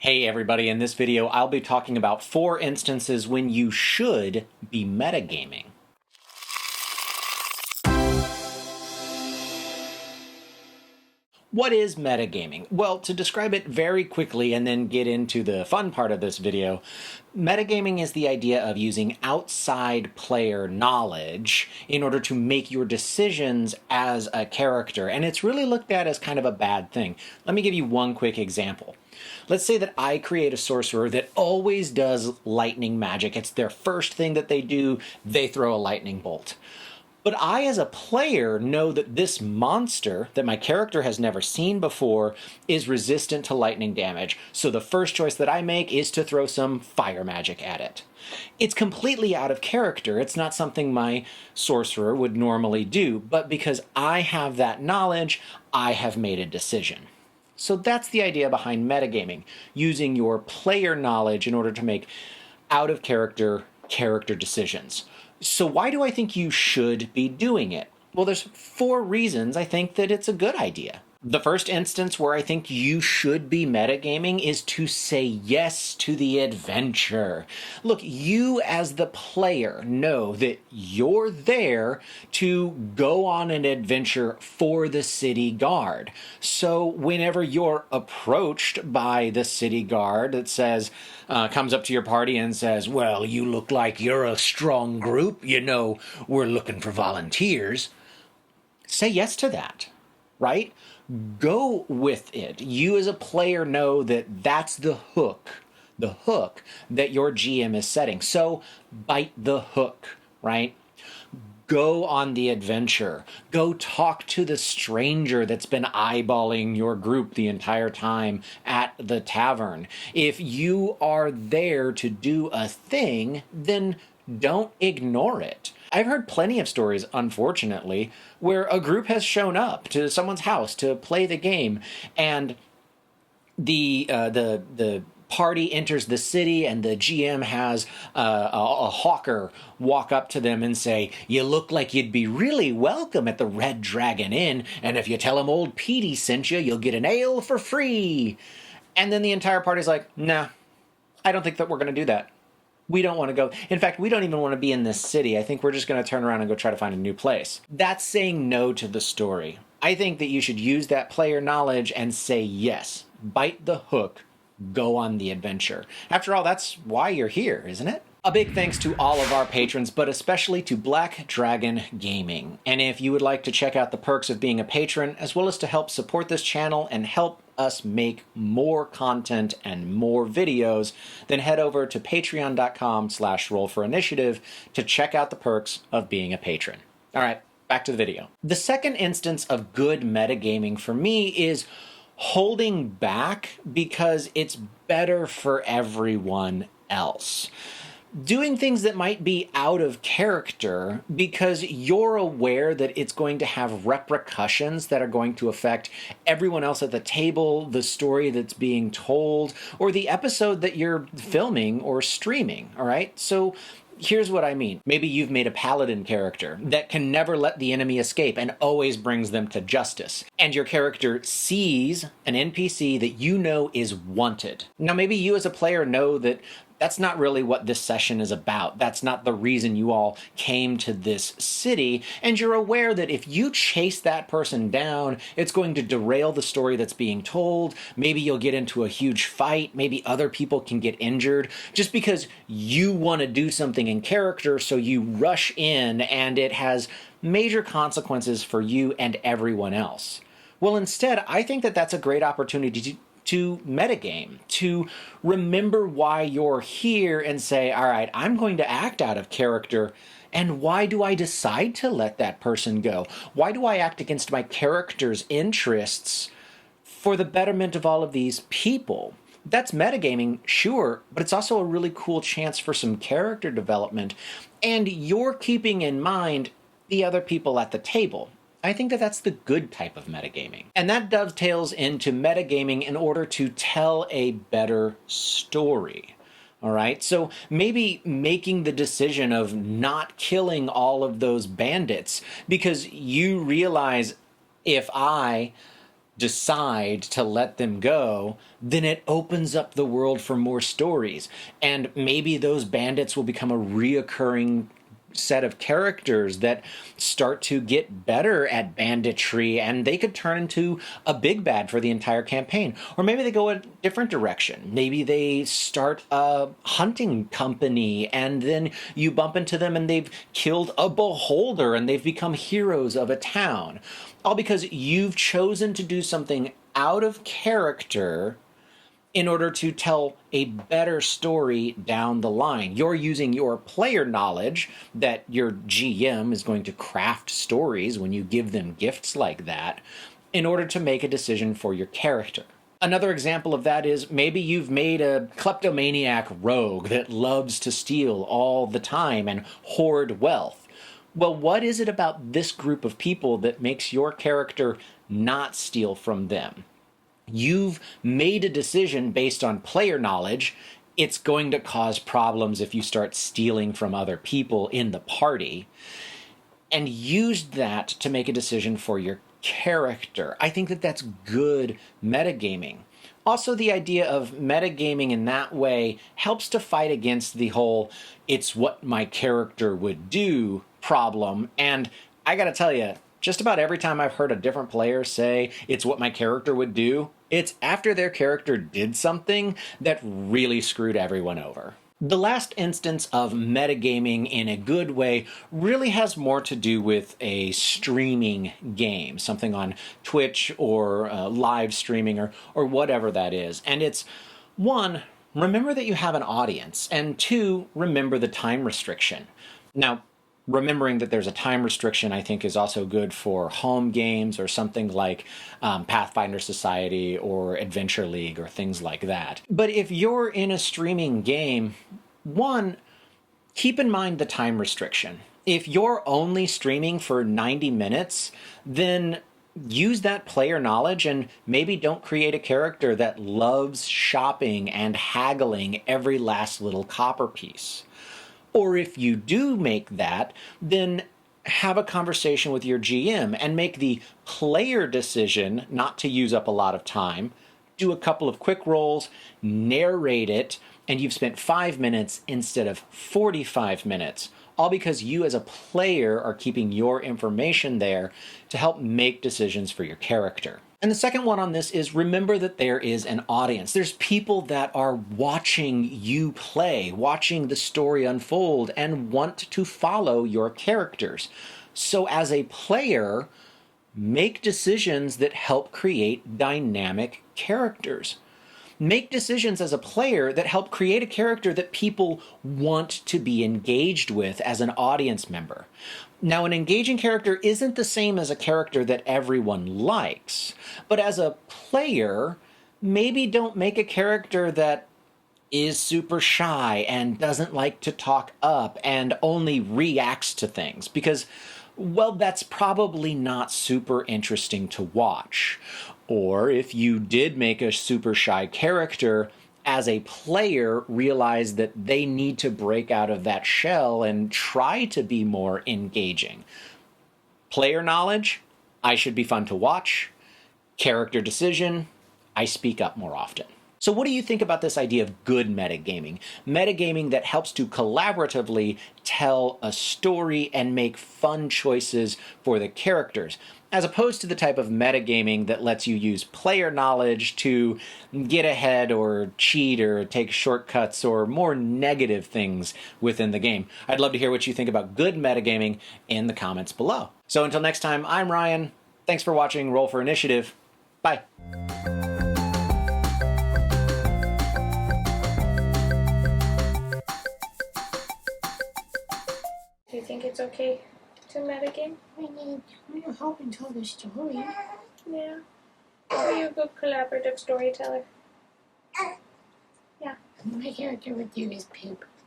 Hey everybody, in this video I'll be talking about 4 instances when you should be metagaming. What is metagaming? Well, to describe it very quickly and then get into the fun part of this video, metagaming is the idea of using outside player knowledge in order to make your decisions as a character, and it's really looked at as kind of a bad thing. Let me give you one quick example. Let's say that I create a sorcerer that always does lightning magic. It's their first thing that they do, they throw a lightning bolt. But I, as a player, know that this monster that my character has never seen before is resistant to lightning damage. So the first choice that I make is to throw some fire magic at it. It's completely out of character. It's not something my sorcerer would normally do. But because I have that knowledge, I have made a decision. So that's the idea behind metagaming, using your player knowledge in order to make out-of-character decisions. So why do I think you should be doing it? Well, there's 4 reasons I think that it's a good idea. The first instance where I think you should be metagaming is to say yes to the adventure. Look, you as the player know that you're there to go on an adventure for the city guard. So whenever you're approached by the city guard that says, comes up to your party and says, well, you look like you're a strong group, you know, we're looking for volunteers, say yes to that, right? Go with it. You as a player know that that's the hook that your GM is setting. So bite the hook, right? Go on the adventure. Go talk to the stranger that's been eyeballing your group the entire time at the tavern. If you are there to do a thing, then don't ignore it. I've heard plenty of stories, unfortunately, where a group has shown up to someone's house to play the game, and the party enters the city, and the GM has a hawker walk up to them and say, you look like you'd be really welcome at the Red Dragon Inn, and if you tell him old Petey sent you, you'll get an ale for free. And then the entire party's like, nah, I don't think that we're going to do that. We don't want to go. In fact, we don't even want to be in this city. I think we're just going to turn around and go try to find a new place. That's saying no to the story. I think that you should use that player knowledge and say yes. Bite the hook. Go on the adventure. After all, that's why you're here, isn't it? A big thanks to all of our patrons, but especially to Black Dragon Gaming. And if you would like to check out the perks of being a patron, as well as to help support this channel and help us make more content and more videos, then head over to patreon.com/rollforinitiative to check out the perks of being a patron. All right, back to the video. The second instance of good metagaming for me is holding back because it's better for everyone else. Doing things that might be out of character because you're aware that it's going to have repercussions that are going to affect everyone else at the table, the story that's being told, or the episode that you're filming or streaming, all right? So here's what I mean. Maybe you've made a paladin character that can never let the enemy escape and always brings them to justice. And your character sees an NPC that you know is wanted. Now, maybe you as a player know that that's not really what this session is about. That's not the reason you all came to this city. And you're aware that if you chase that person down, it's going to derail the story that's being told. Maybe you'll get into a huge fight. Maybe other people can get injured just because you want to do something in character. So you rush in and it has major consequences for you and everyone else. Well, instead, I think that that's a great opportunity to metagame, to remember why you're here and say, all right, I'm going to act out of character, and why do I decide to let that person go? Why do I act against my character's interests for the betterment of all of these people? That's metagaming, sure, but it's also a really cool chance for some character development, and you're keeping in mind the other people at the table. I think that that's the good type of metagaming. And that dovetails into metagaming in order to tell a better story. All right, so maybe making the decision of not killing all of those bandits because you realize if I decide to let them go, then it opens up the world for more stories. And maybe those bandits will become a reoccurring set of characters that start to get better at banditry, and they could turn into a big bad for the entire campaign. Or maybe they go a different direction. Maybe they start a hunting company, and then you bump into them and they've killed a beholder and they've become heroes of a town. All because you've chosen to do something out of character in order to tell a better story down the line. You're using your player knowledge that your GM is going to craft stories when you give them gifts like that in order to make a decision for your character. Another example of that is maybe you've made a kleptomaniac rogue that loves to steal all the time and hoard wealth. Well, what is it about this group of people that makes your character not steal from them? You've made a decision based on player knowledge. It's going to cause problems if you start stealing from other people in the party, and used that to make a decision for your character. I think that that's good metagaming. Also, the idea of metagaming in that way helps to fight against the whole "it's what my character would do" problem. And I gotta tell you, just about every time I've heard a different player say "it's what my character would do," it's after their character did something that really screwed everyone over. The last instance of metagaming in a good way really has more to do with a streaming game, something on Twitch or live streaming or whatever that is. And it's, one, remember that you have an audience, and two, remember the time restriction. Now, remembering that there's a time restriction, I think, is also good for home games or something like Pathfinder Society or Adventure League or things like that. But if you're in a streaming game, one, keep in mind the time restriction. If you're only streaming for 90 minutes, then use that player knowledge and maybe don't create a character that loves shopping and haggling every last little copper piece. Or if you do make that, then have a conversation with your GM and make the player decision not to use up a lot of time. Do a couple of quick rolls, narrate it, and you've spent 5 minutes instead of 45 minutes. All because you as a player are keeping your information there to help make decisions for your character. And the second one on this is remember that there is an audience. There's people that are watching you play, watching the story unfold, and want to follow your characters. So as a player, make decisions that help create dynamic characters. Make decisions as a player that help create a character that people want to be engaged with as an audience member. Now, an engaging character isn't the same as a character that everyone likes, but as a player, maybe don't make a character that is super shy and doesn't like to talk up and only reacts to things because, well, that's probably not super interesting to watch. Or if you did make a super shy character, as a player, realize that they need to break out of that shell and try to be more engaging. Player knowledge, I should be fun to watch. Character decision, I speak up more often. So what do you think about this idea of good metagaming? Metagaming that helps to collaboratively tell a story and make fun choices for the characters, as opposed to the type of metagaming that lets you use player knowledge to get ahead or cheat or take shortcuts or more negative things within the game. I'd love to hear what you think about good metagaming in the comments below. So until next time, I'm Ryan. Thanks for watching Roll for Initiative. Bye. Do you think it's okay to metagame? I mean, we're helping tell the story. Yeah. Are you a good collaborative storyteller? Yeah. My character would do his poop.